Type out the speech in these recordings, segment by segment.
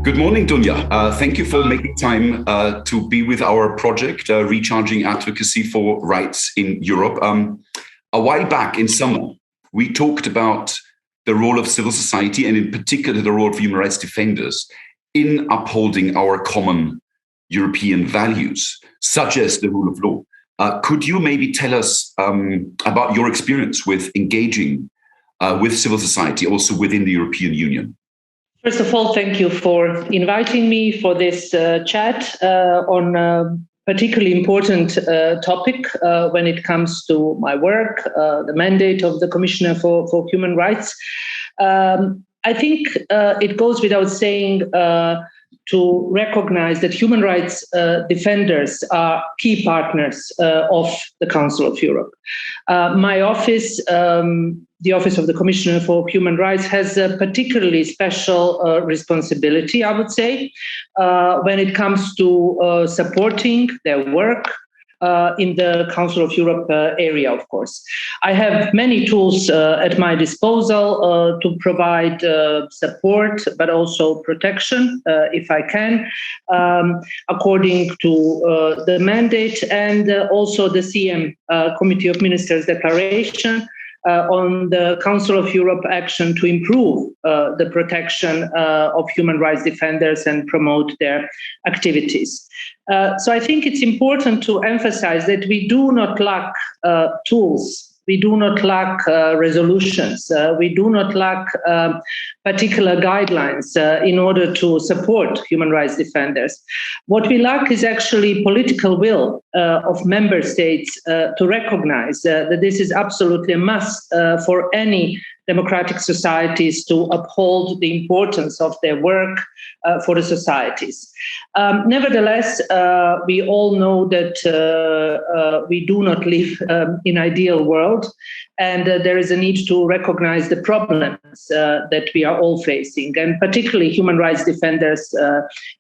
Good morning, Dunja. Thank you for making time to be with our project, Recharging Advocacy for Rights in Europe. A while back in summer, we talked about the role of civil society and in particular the role of human rights defenders in upholding our common European values, such as the rule of law. Could you maybe tell us about your experience with engaging with civil society also within the European Union? First of all, thank you for inviting me for this chat on a particularly important topic when it comes to my work, the mandate of the Commissioner for Human Rights. I think it goes without saying to recognize that human rights defenders are key partners of the Council of Europe. My office, the Office of the Commissioner for Human Rights, has a particularly special responsibility, I would say, when it comes to supporting their work in the Council of Europe area, of course. I have many tools at my disposal to provide support, but also protection, if I can, according to the mandate and also the CM, Committee of Ministers Declaration, on the Council of Europe action to improve the protection of human rights defenders and promote their activities. So I think it's important to emphasize that we do not lack tools. We do not lack resolutions. We do not lack particular guidelines in order to support human rights defenders. What we lack is actually political will of member states to recognize that this is absolutely a must for any democratic societies to uphold the importance of their work for the societies. Nevertheless, we all know that we do not live in an ideal world, and there is a need to recognize the problems that we are all facing, and particularly human rights defenders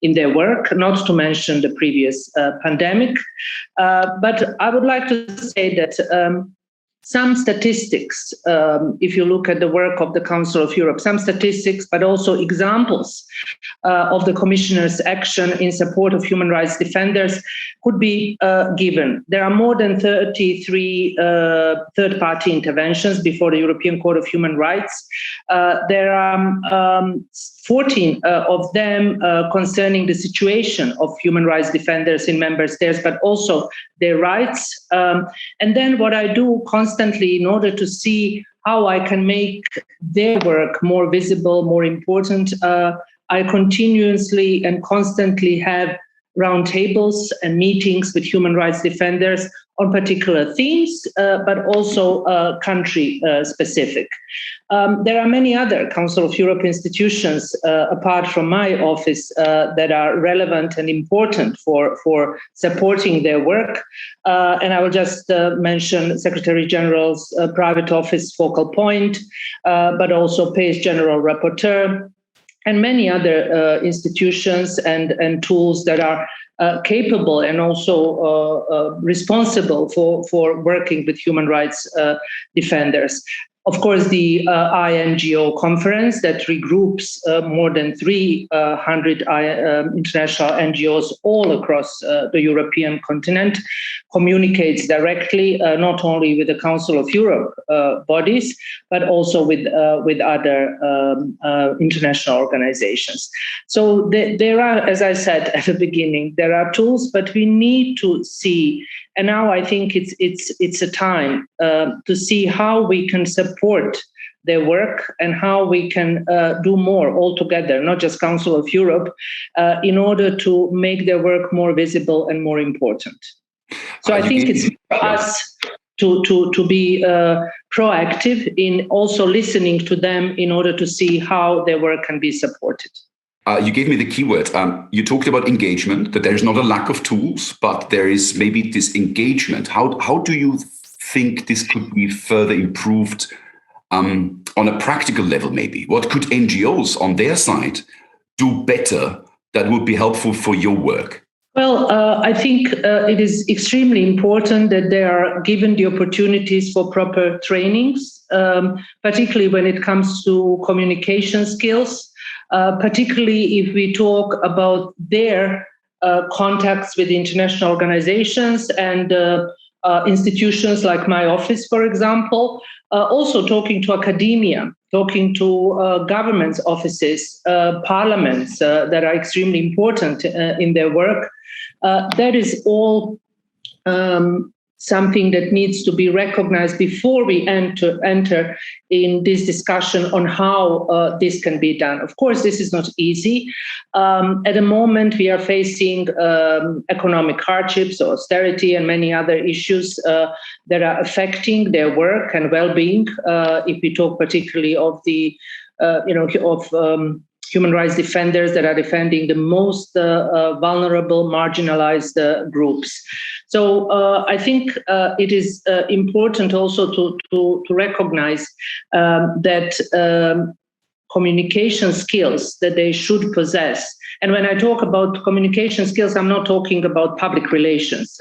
in their work, not to mention the previous pandemic. But I would like to say that some statistics, if you look at the work of the Council of Europe, some statistics, but also examples of the Commissioner's action in support of human rights defenders could be given. There are more than 33 third-party interventions before the European Court of Human Rights. There are 14 of them concerning the situation of human rights defenders in member states, but also their rights. And then what I do constantly in order to see how I can make their work more visible, more important, I continuously and constantly have roundtables and meetings with human rights defenders on particular themes, but also country-specific. There are many other Council of Europe institutions, apart from my office, that are relevant and important for supporting their work. And I will just mention Secretary General's private office focal point, but also PACE General Rapporteur, and many other institutions and tools that are capable and also responsible for working with human rights defenders. Of course, the INGO conference that regroups more than 300 international NGOs all across the European continent communicates directly not only with the Council of Europe bodies, but also with other international organizations. So there are, as I said at the beginning, there are tools, but we need to see. And now I think it's a time to see how we can support their work and how we can do more all together, not just Council of Europe, in order to make their work more visible and more important. So I think it's for us to be proactive in also listening to them in order to see how their work can be supported. You gave me the keyword. You talked about engagement, that there's not a lack of tools, but there is maybe this engagement. How do you think this could be further improved on a practical level, maybe? What could NGOs on their side do better that would be helpful for your work? Well, I think it is extremely important that they are given the opportunities for proper trainings, particularly when it comes to communication skills. particularly if we talk about their contacts with international organizations and institutions like my office, for example, also talking to academia, talking to governments' offices, parliaments that are extremely important in their work. That is all something that needs to be recognized before we enter in this discussion on how this can be done. Of course, this is not easy. At the moment, we are facing economic hardships, austerity, and many other issues that are affecting their work and well-being. If we talk particularly of the, human rights defenders that are defending the most vulnerable, marginalized groups. So I think it is important also to recognize that communication skills that they should possess. And when I talk about communication skills, I'm not talking about public relations.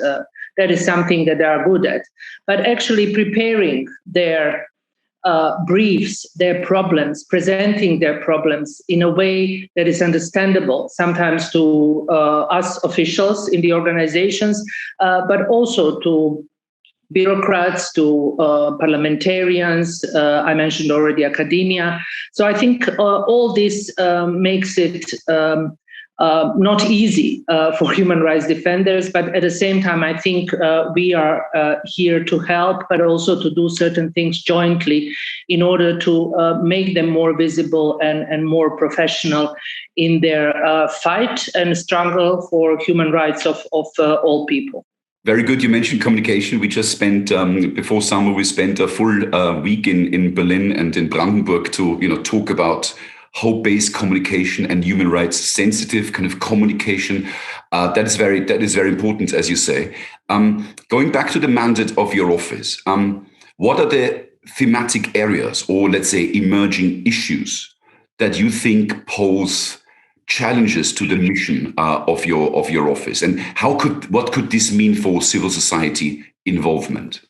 That is something that they are good at. But actually preparing their briefs, their problems, presenting their problems in a way that is understandable, sometimes to us officials in the organizations, but also to bureaucrats, to parliamentarians. I mentioned already academia. So I think all this makes it not easy for human rights defenders, but at the same time, I think we are here to help, but also to do certain things jointly in order to make them more visible and more professional in their fight and struggle for human rights of all people. Very good. You mentioned communication. We just spent, before summer, we spent a full week in Berlin and in Brandenburg to talk about hope-based communication and human rights sensitive kind of communication. That is very important, as you say. Going back to the mandate of your office, what are the thematic areas or, let's say, emerging issues that you think pose challenges to the mission of your office, and what could this mean for civil society involvement?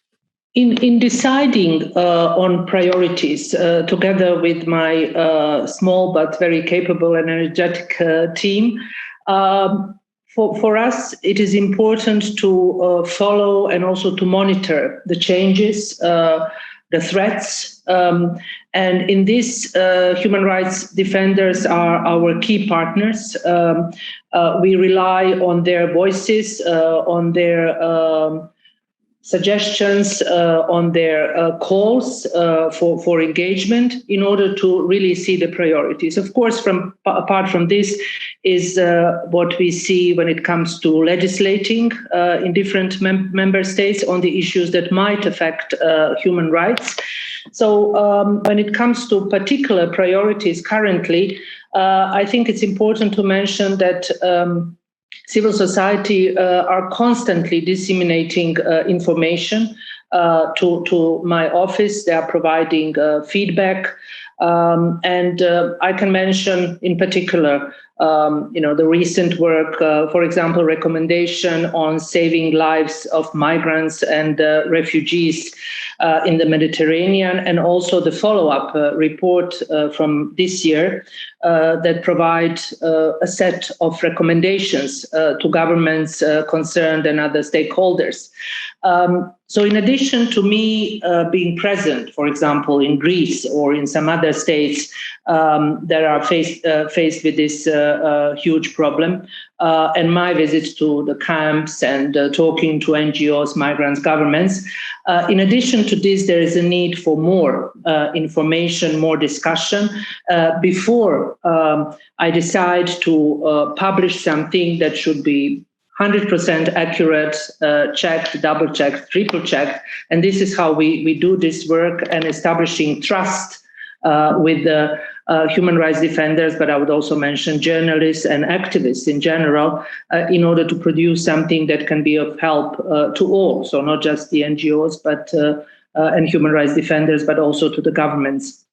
In deciding on priorities, together with my small but very capable and energetic team, for us it is important to follow and also to monitor the changes, the threats. And in this, human rights defenders are our key partners. We rely on their voices, on their suggestions, on their calls for engagement in order to really see the priorities. Of course, apart from this is what we see when it comes to legislating in different member states on the issues that might affect human rights. So when it comes to particular priorities currently, I think it's important to mention that civil society are constantly disseminating information to my office. They are providing feedback. And I can mention in particular, the recent work, for example, recommendation on saving lives of migrants and refugees in the Mediterranean, and also the follow-up report from this year that provide a set of recommendations to governments concerned and other stakeholders. So in addition to me being present, for example, in Greece or in some other states that are faced with this huge problem, and my visits to the camps and talking to NGOs, migrants, governments, in addition to this, there is a need for more information, more discussion before I decide to publish something that should be 100% accurate, checked, double-checked, triple-checked. And this is how we do this work and establishing trust with the human rights defenders, but I would also mention journalists and activists in general, in order to produce something that can be of help to all. So not just the NGOs but and human rights defenders, but also to the governments.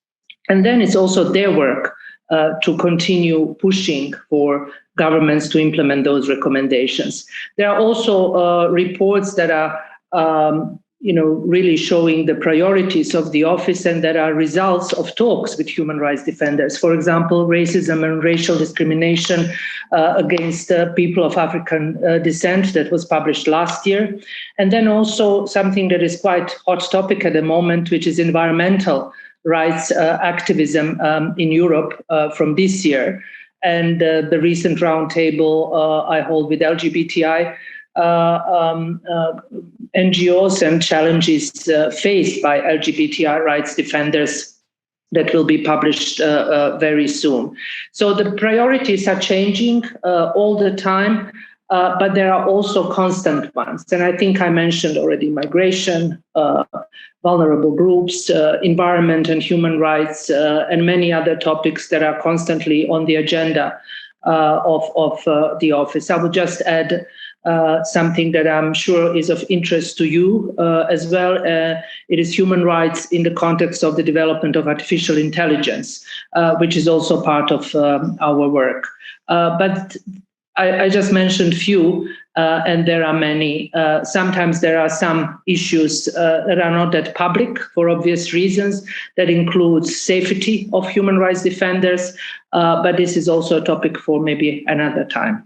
And then it's also their work to continue pushing for governments to implement those recommendations. There are also reports that are really showing the priorities of the office, and that are results of talks with human rights defenders. For example, racism and racial discrimination against people of African descent, that was published last year. And then also something that is quite hot topic at the moment, which is environmental rights activism in Europe from this year. And the recent roundtable I hold with LGBTI NGOs and challenges faced by LGBTI rights defenders, that will be published very soon. So the priorities are changing all the time, but there are also constant ones. And I think I mentioned already migration, vulnerable groups, environment and human rights, and many other topics that are constantly on the agenda of the office. I would just add something that I'm sure is of interest to you as well. It is human rights in the context of the development of artificial intelligence, which is also part of our work. But I just mentioned few, and there are many. Sometimes there are some issues that are not that public for obvious reasons. That includes safety of human rights defenders, but this is also a topic for maybe another time.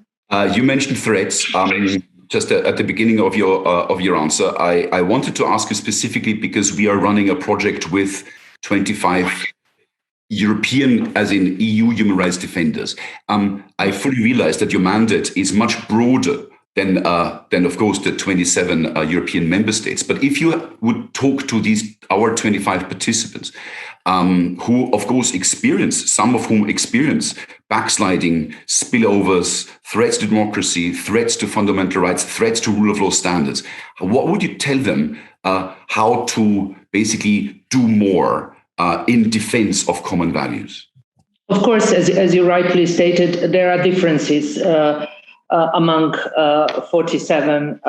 You mentioned threats. Just at the beginning of your answer, I wanted to ask you specifically because we are running a project with 25 European, as in EU, human rights defenders. I fully realize that your mandate is much broader than of course, the 27 European member states. But if you would talk to our 25 participants, who, of course, some of whom experience backsliding, spillovers, threats to democracy, threats to fundamental rights, threats to rule of law standards, what would you tell them how to basically do more in defense of common values? Of course, as you rightly stated, there are differences among 47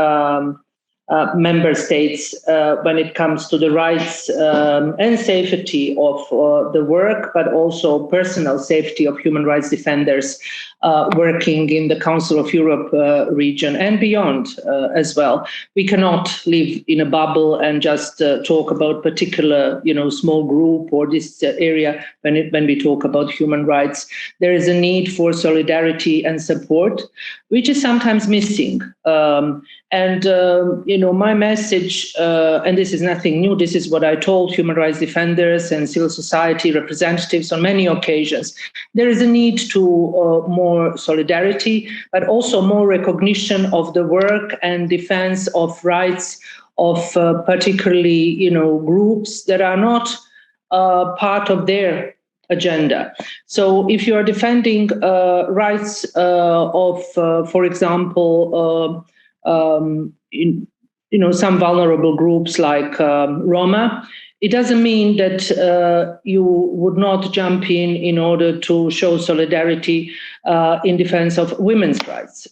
member states when it comes to the rights and safety of the work, but also personal safety of human rights defenders working in the Council of Europe region and beyond as well. We cannot live in a bubble and just talk about particular, small group or this area when we talk about human rights. There is a need for solidarity and support, which is sometimes missing. My message, and this is nothing new, this is what I told human rights defenders and civil society representatives on many occasions. There is a need to more solidarity, but also more recognition of the work and defense of rights of particularly, groups that are not part of their agenda. So if you are defending rights of, for example, some vulnerable groups like Roma, it doesn't mean that you would not jump in order to show solidarity in defense of women's rights.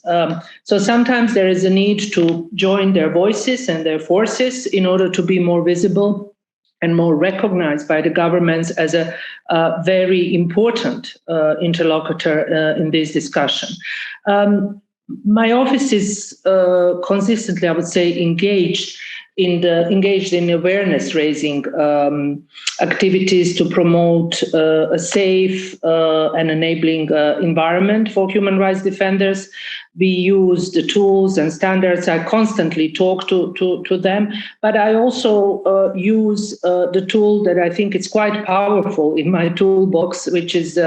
So sometimes there is a need to join their voices and their forces in order to be more visible and more recognized by the governments as a very important interlocutor in this discussion. My office is consistently, I would say, engaged in awareness raising activities to promote a safe and enabling environment for human rights defenders. We use the tools and standards. I constantly talk to them, but I also use the tool that I think is quite powerful in my toolbox, which is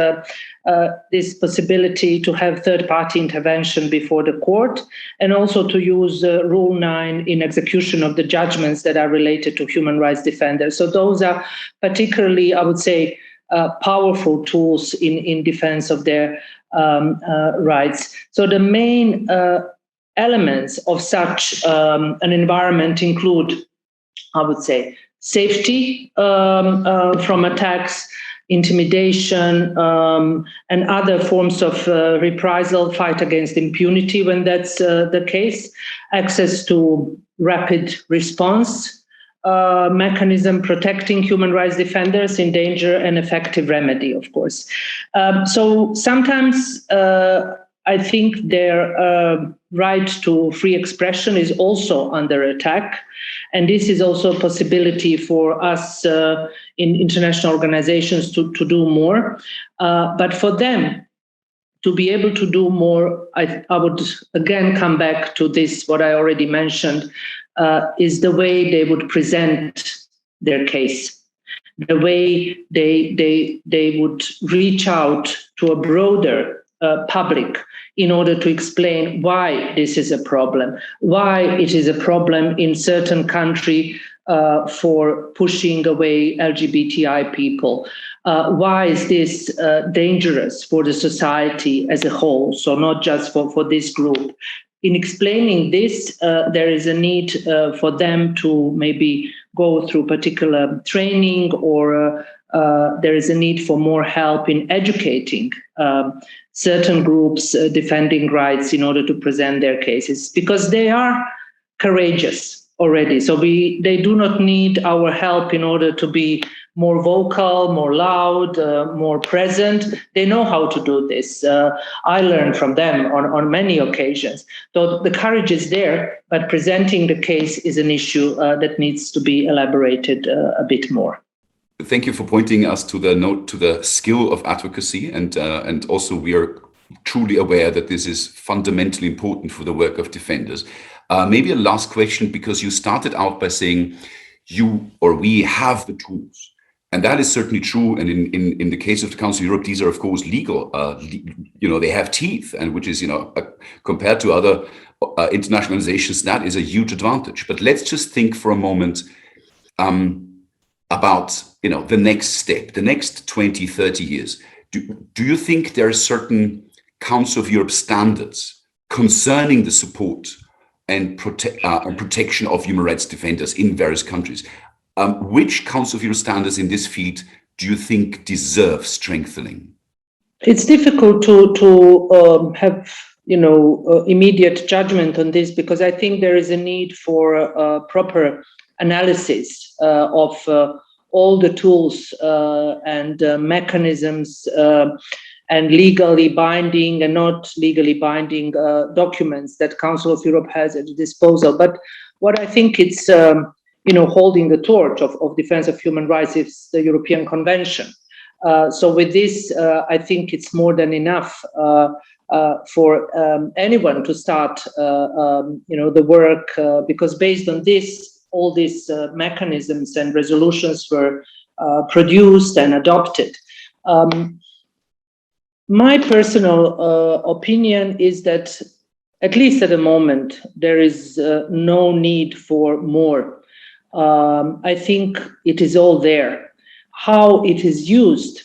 this possibility to have third-party intervention before the court, and also to use Rule 9 in execution of the judgments that are related to human rights defenders. So those are particularly, I would say, powerful tools in defense of their rights. So the main elements of such an environment include, I would say, safety from attacks, intimidation, and other forms of reprisal, fight against impunity when that's the case, access to rapid response mechanism protecting human rights defenders in danger, and effective remedy, of course. So sometimes I think their right to free expression is also under attack. And this is also a possibility for us in international organizations to do more. But for them to be able to do more, I would again come back to this, what I already mentioned, is the way they would present their case, the way they would reach out to a broader public in order to explain why this is a problem, why it is a problem in certain country for pushing away LGBTI people. Why is this dangerous for the society as a whole? So not just for this group. In explaining this, there is a need for them to maybe go through particular training, or there is a need for more help in educating certain groups defending rights in order to present their cases, because they are courageous already. So they do not need our help in order to be more vocal, more loud, more present. They know how to do this. I learned from them on many occasions. So the courage is there, but presenting the case is an issue that needs to be elaborated a bit more. Thank you for pointing us to the skill of advocacy, and also we are truly aware that this is fundamentally important for the work of defenders. Maybe a last question, because you started out by saying you or we have the tools. And that is certainly true. And in the case of the Council of Europe, these are, of course, legal. They have teeth, and which is, compared to other international organizations, that is a huge advantage. But let's just think for a moment about, the next step, the next 20, 30 years. Do you think there are certain Council of Europe standards concerning the support and protection of human rights defenders in various countries? Which Council of Europe standards in this field do you think deserve strengthening? It's difficult to have immediate judgment on this, because I think there is a need for a proper analysis of all the tools and mechanisms and legally binding and not legally binding documents that Council of Europe has at its disposal. But what I think it's holding the torch of defense of human rights is the European Convention. So with this, I think it's more than enough for anyone to start, the work, because based on this, all these mechanisms and resolutions were produced and adopted. My personal opinion is that, at least at the moment, there is no need for more. I think it is all there. How it is used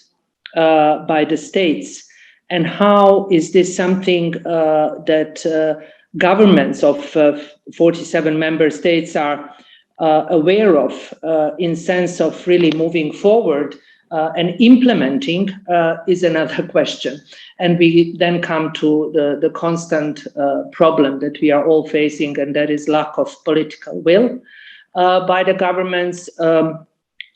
by the states, and how is this something that governments of 47 member states are aware of in sense of really moving forward and implementing is another question. And we then come to the constant problem that we are all facing, and that is lack of political will by the governments,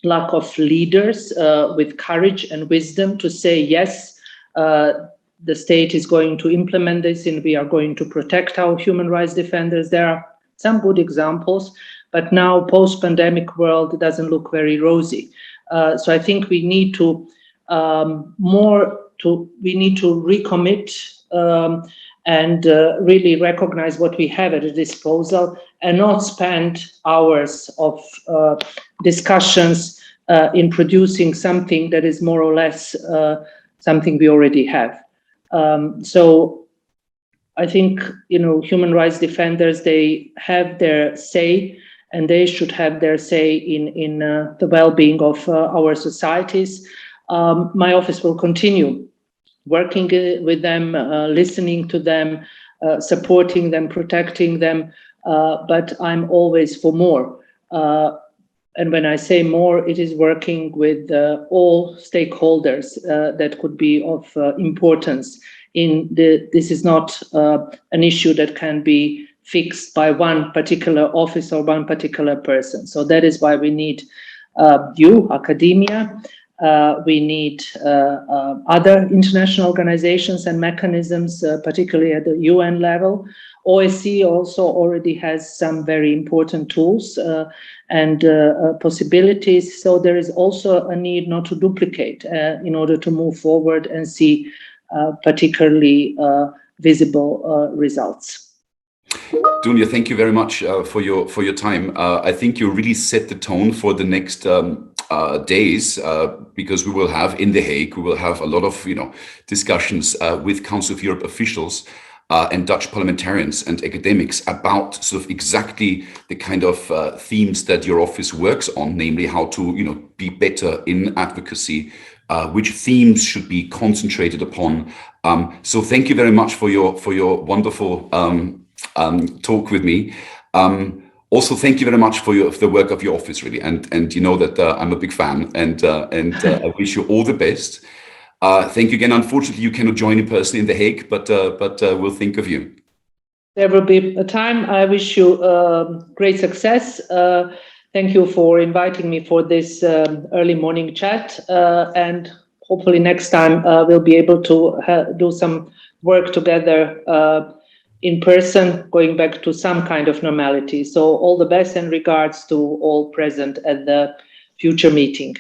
lack of leaders with courage and wisdom to say, yes, the state is going to implement this and we are going to protect our human rights defenders. There are some good examples, but now post-pandemic world doesn't look very rosy. So I think we need to recommit and really recognize what we have at a disposal, and not spend hours of discussions in producing something that is more or less something we already have. So I think, human rights defenders, they have their say, and they should have their say in the well-being of our societies. My office will continue working with them, listening to them, supporting them, protecting them, but I'm always for more. And when I say more, it is working with all stakeholders that could be of importance. This is not an issue that can be fixed by one particular office or one particular person. So that is why we need you, academia, We need other international organizations and mechanisms, particularly at the UN level. OSCE also already has some very important tools and possibilities. So there is also a need not to duplicate in order to move forward and see particularly visible results. Dunja, thank you very much for your time. I think you really set the tone for the next days, because we will have in The Hague, we will have a lot of discussions with Council of Europe officials and Dutch parliamentarians and academics about sort of exactly the kind of themes that your office works on, namely how to be better in advocacy, which themes should be concentrated upon. So thank you very much for your wonderful talk with me. Also, thank you very much for the work of your office, really, and you know that I'm a big fan, and I wish you all the best. Thank you again. Unfortunately, you cannot join in person in The Hague, but we'll think of you. There will be a time. I wish you great success. Thank you for inviting me for this early morning chat, and hopefully next time we'll be able to do some work together in person, going back to some kind of normality. So all the best and regards to all present at the future meeting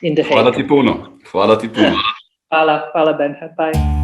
in The Hague. Hvala ti puno. Hvala ti puno. Hvala, Bernhard. Bye.